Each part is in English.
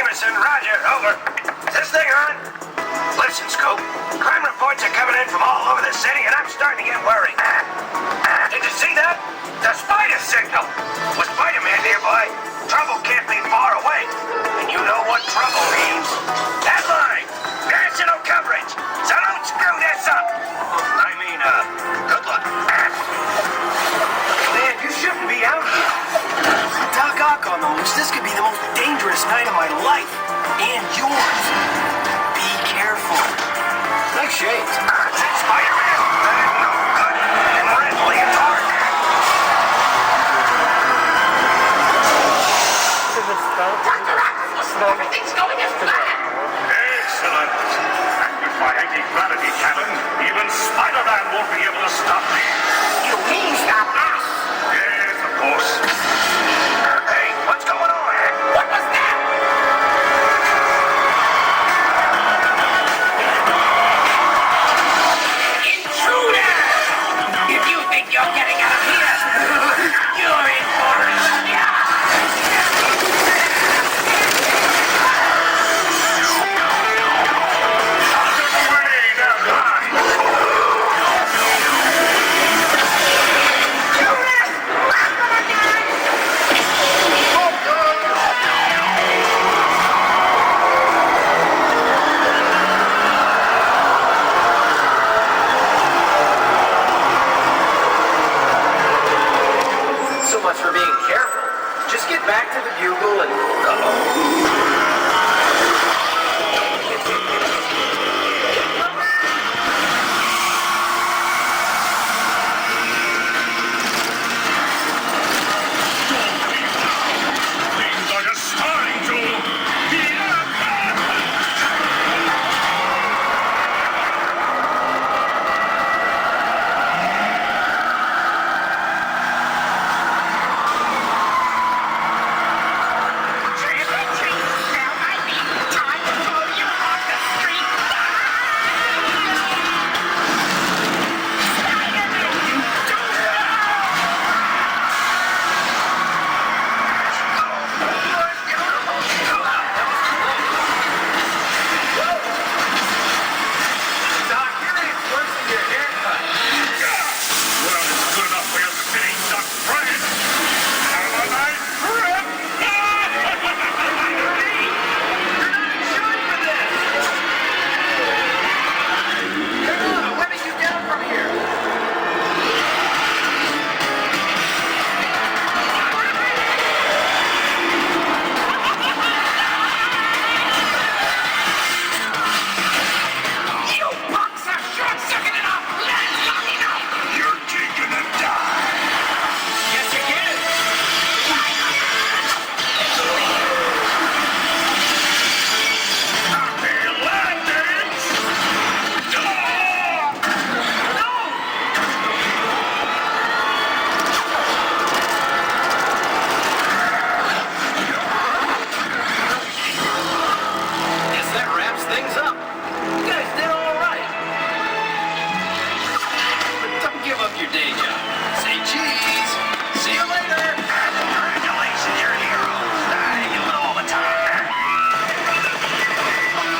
Morrison, Roger, over. Is this thing on? Listen, Scoop. Crime reports are coming in from all over the city, and I'm starting to get worried. Did you see that? The spider signal. Was Spider-Man nearby? Trouble can't be far away. And you know what trouble means. Headline! National coverage! So don't screw this up! Good luck. Man, you shouldn't be out here. Doc Ock on the loose. This could be the most dangerous night of my life. And yours. Be careful. Nice shades. Spider-Man? No good. And red leotard. Dr. Octopus, everything's going as planned. Excellent. And with my anti-gravity cannon, even Spider-Man won't be able to stop me. You mean stop us? Yes, of course. Hey, what's going on? What was that? Intruder! If you think you're getting out of here, you're in for a shock. So much for being careful. Just get back to the bugle and... Things are just starting to heat up. Now might be time to blow you off the street. Spider-Man, you don't Doc, you're even worse than your haircut. Well, it's good enough for your city duck friend. Have a nice trip. You're not insured for this! Come on, let me get down from here. You punks are short-circuited enough! That's not enough! You're taking a dive. Yes, you can. Happy landings. Guess that wraps things up. You guys did all right. But don't give up your day job. Say cheese. See you later. Congratulations, you're heroes. I do it all the time.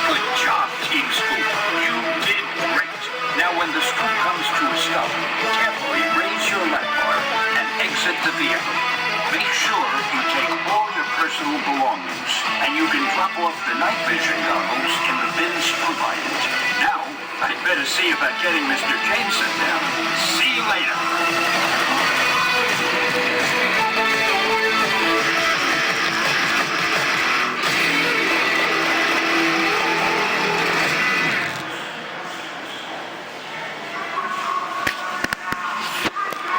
Good job, Team Scoop. You did great. Now, when the scoop comes to a stop, carefully raise your lap bar and exit the vehicle. Make sure you take all your personal belongings, and you can drop off the night vision goggles in the bins provided. Now, I'd better see about getting Mr. Jameson down. See you later.